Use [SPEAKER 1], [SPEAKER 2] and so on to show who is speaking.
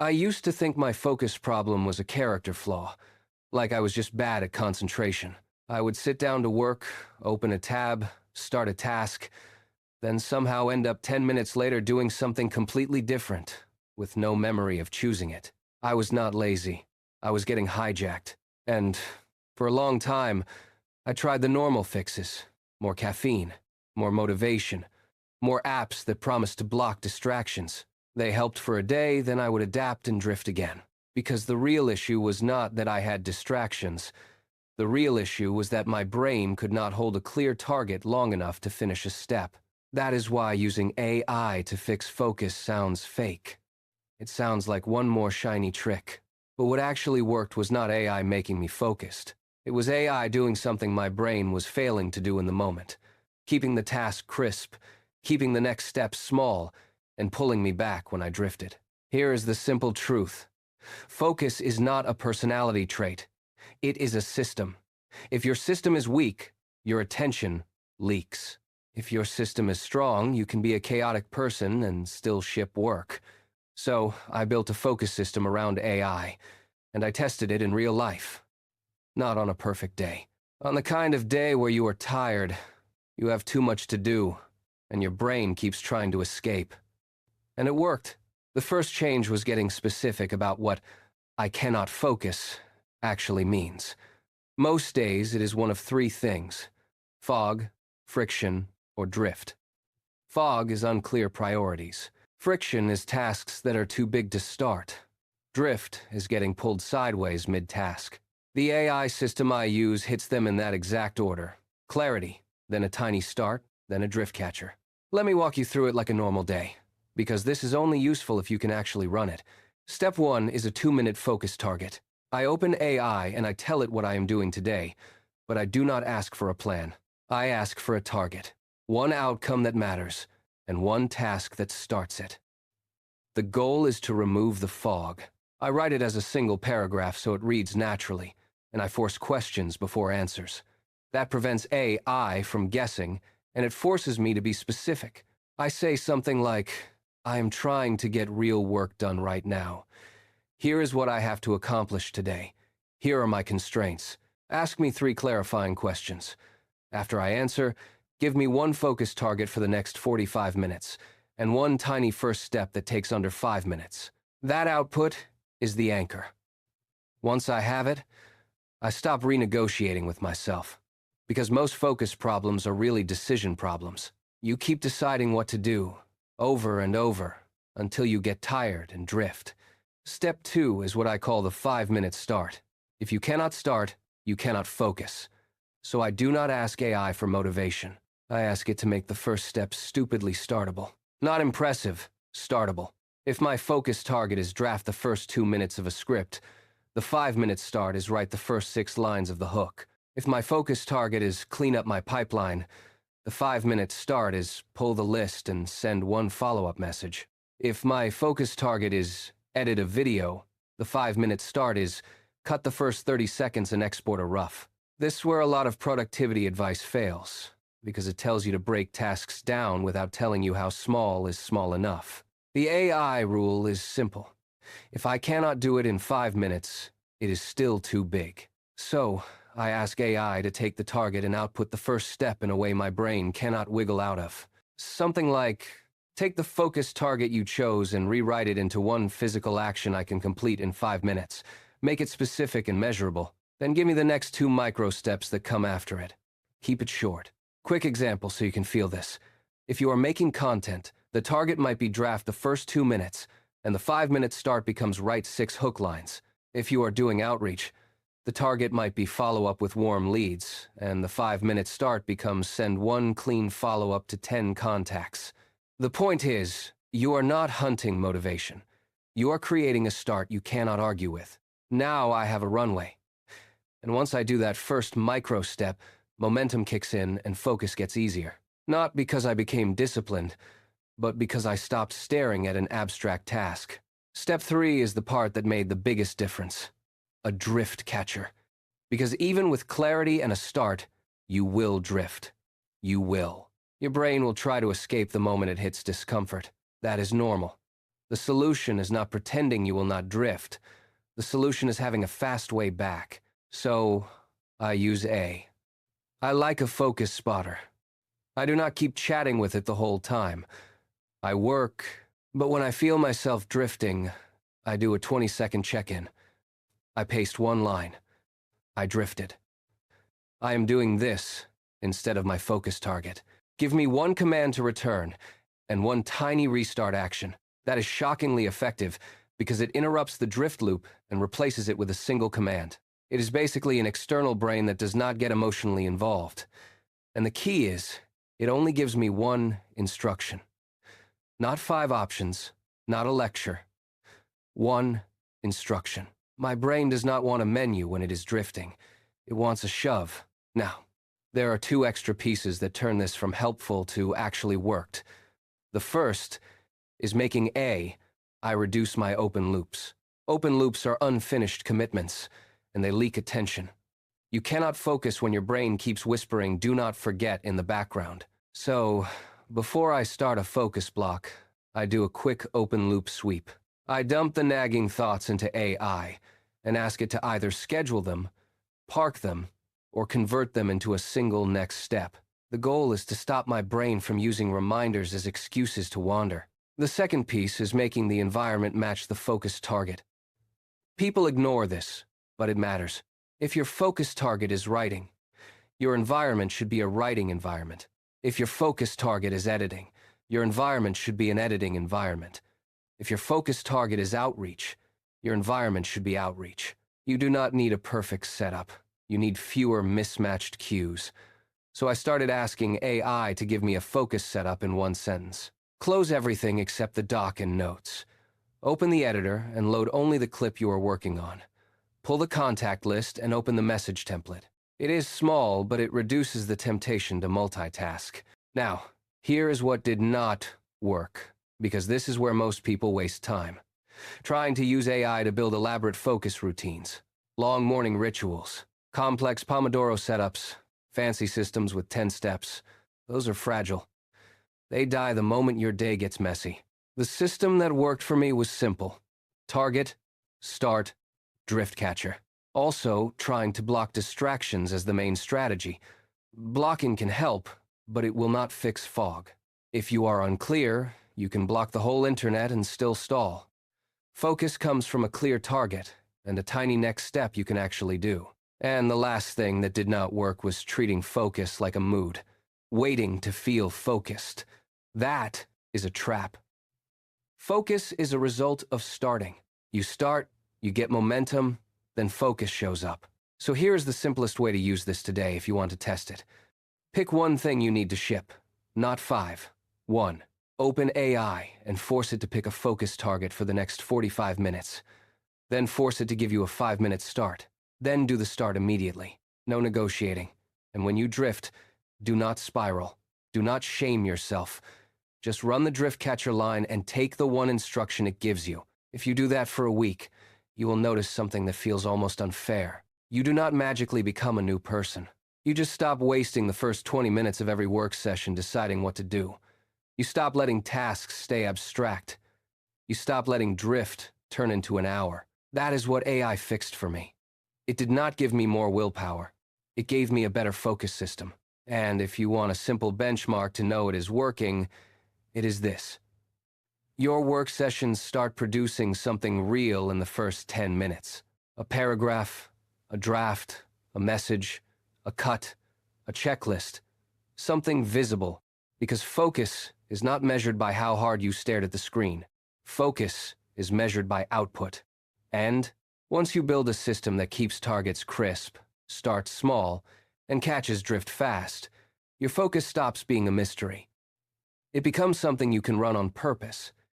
[SPEAKER 1] I used to think my focus problem was a character flaw, like I was just bad at concentration. I would sit down to work, open a tab, start a task, then somehow end up 10 minutes later doing something completely different, with no memory of choosing it. I was not lazy. I was getting hijacked. And for a long time, I tried the normal fixes. More caffeine, more motivation, more apps that promised to block distractions. They helped for a day, then I would adapt and drift again. Because the real issue was not that I had distractions. The real issue was that my brain could not hold a clear target long enough to finish a step. That is why using AI to fix focus sounds fake. It sounds like one more shiny trick. But what actually worked was not AI making me focused. It was AI doing something my brain was failing to do in the moment. Keeping the task crisp, keeping the next step small, and pulling me back when I drifted. Here is the simple truth. Focus is not a personality trait. It is a system. If your system is weak, your attention leaks. If your system is strong, you can be a chaotic person and still ship work. So, I built a focus system around AI, and I tested it in real life. Not on a perfect day. On the kind of day where you are tired, you have too much to do, and your brain keeps trying to escape. And it worked. The first change was getting specific about what "I cannot focus" actually means. Most days, it is one of three things: fog, friction, or drift. Fog is unclear priorities. Friction is tasks that are too big to start. Drift is getting pulled sideways mid-task. The AI system I use hits them in that exact order. Clarity, then a tiny start, then a drift catcher. Let me walk you through it like a normal day, because this is only useful if you can actually run it. Step 1 is a 2-minute focus target. I open AI and I tell it what I am doing today, but I do not ask for a plan. I ask for a target. One outcome that matters, and one task that starts it. The goal is to remove the fog. I write it as a single paragraph so it reads naturally, and I force questions before answers. That prevents AI from guessing, and it forces me to be specific. I say something like, "I am trying to get real work done right now. Here is what I have to accomplish today. Here are my constraints. Ask me 3 clarifying questions. After I answer, give me one focus target for the next 45 minutes, and one tiny first step that takes under 5 minutes. That output is the anchor. Once I have it, I stop renegotiating with myself. Because most focus problems are really decision problems. You keep deciding what to do, over and over, until you get tired and drift. Step 2 is what I call the 5-minute start. If you cannot start, you cannot focus. So I do not ask AI for motivation. I ask it to make the first step stupidly startable. Not impressive, startable. If my focus target is draft the first 2 minutes of a script, the 5-minute start is write the first 6 lines of the hook. If my focus target is clean up my pipeline, the 5-minute start is pull the list and send one follow-up message. If my focus target is edit a video, the 5-minute start is cut the first 30 seconds and export a rough. This is where a lot of productivity advice fails, because it tells you to break tasks down without telling you how small is small enough. The AI rule is simple. If I cannot do it in 5 minutes, it is still too big. So, I ask AI to take the target and output the first step in a way my brain cannot wiggle out of. Something like, take the focus target you chose and rewrite it into one physical action I can complete in 5 minutes. Make it specific and measurable. Then give me the next 2 micro steps that come after it. Keep it short. Quick example so you can feel this. If you are making content, the target might be draft the first 2 minutes, and the 5-minute start becomes write 6 hook lines. If you are doing outreach, the target might be follow up with warm leads, and the 5-minute start becomes send one clean follow-up to 10 contacts. The point is, you are not hunting motivation. You are creating a start you cannot argue with. Now I have a runway. And once I do that first micro step, momentum kicks in and focus gets easier. Not because I became disciplined, but because I stopped staring at an abstract task. Step 3 is the part that made the biggest difference. A drift catcher. Because even with clarity and a start, you will drift. You will. Your brain will try to escape the moment it hits discomfort. That is normal. The solution is not pretending you will not drift. The solution is having a fast way back. So, I use A. I like a focus spotter. I do not keep chatting with it the whole time. I work, but when I feel myself drifting, I do a 20-second check-in. I paste one line. I drifted. I am doing this instead of my focus target. Give me one command to return and one tiny restart action. That is shockingly effective because it interrupts the drift loop and replaces it with a single command. It is basically an external brain that does not get emotionally involved. And the key is, it only gives me one instruction. Not 5 options, not a lecture. One instruction. My brain does not want a menu when it is drifting. It wants a shove. Now, there are 2 extra pieces that turn this from helpful to actually worked. The first is making A, I reduce my open loops. Open loops are unfinished commitments, and they leak attention. You cannot focus when your brain keeps whispering, "Do not forget," in the background. So, before I start a focus block, I do a quick open loop sweep. I dump the nagging thoughts into AI and ask it to either schedule them, park them, or convert them into a single next step. The goal is to stop my brain from using reminders as excuses to wander. The second piece is making the environment match the focus target. People ignore this, but it matters. If your focus target is writing, your environment should be a writing environment. If your focus target is editing, your environment should be an editing environment. If your focus target is outreach, your environment should be outreach. You do not need a perfect setup. You need fewer mismatched cues. So I started asking AI to give me a focus setup in one sentence. Close everything except the doc and notes. Open the editor and load only the clip you are working on. Pull the contact list and open the message template. It is small, but it reduces the temptation to multitask. Now, here is what did not work, because this is where most people waste time. Trying to use AI to build elaborate focus routines, long morning rituals, complex Pomodoro setups, fancy systems with 10 steps. Those are fragile. They die the moment your day gets messy. The system that worked for me was simple. Target, start, drift catcher. Also, trying to block distractions as the main strategy. Blocking can help, but it will not fix fog. If you are unclear, you can block the whole internet and still stall. Focus comes from a clear target and a tiny next step you can actually do. And the last thing that did not work was treating focus like a mood. Waiting to feel focused. That is a trap. Focus is a result of starting. You start, you get momentum, then focus shows up. So here's the simplest way to use this today if you want to test it. Pick one thing you need to ship, not 5. 1. Open AI and force it to pick a focus target for the next 45 minutes. Then force it to give you a 5-minute start. Then do the start immediately. No negotiating. And when you drift, do not spiral. Do not shame yourself. Just run the drift catcher line and take the one instruction it gives you. If you do that for a week, you will notice something that feels almost unfair. You do not magically become a new person. You just stop wasting the first 20 minutes of every work session deciding what to do. You stop letting tasks stay abstract. You stop letting drift turn into an hour. That is what AI fixed for me. It did not give me more willpower. It gave me a better focus system. And if you want a simple benchmark to know it is working, it is this. Your work sessions start producing something real in the first 10 minutes. A paragraph, a draft, a message, a cut, a checklist. Something visible, because focus is not measured by how hard you stared at the screen. Focus is measured by output. And once you build a system that keeps targets crisp, starts small, and catches drift fast, your focus stops being a mystery. It becomes something you can run on purpose.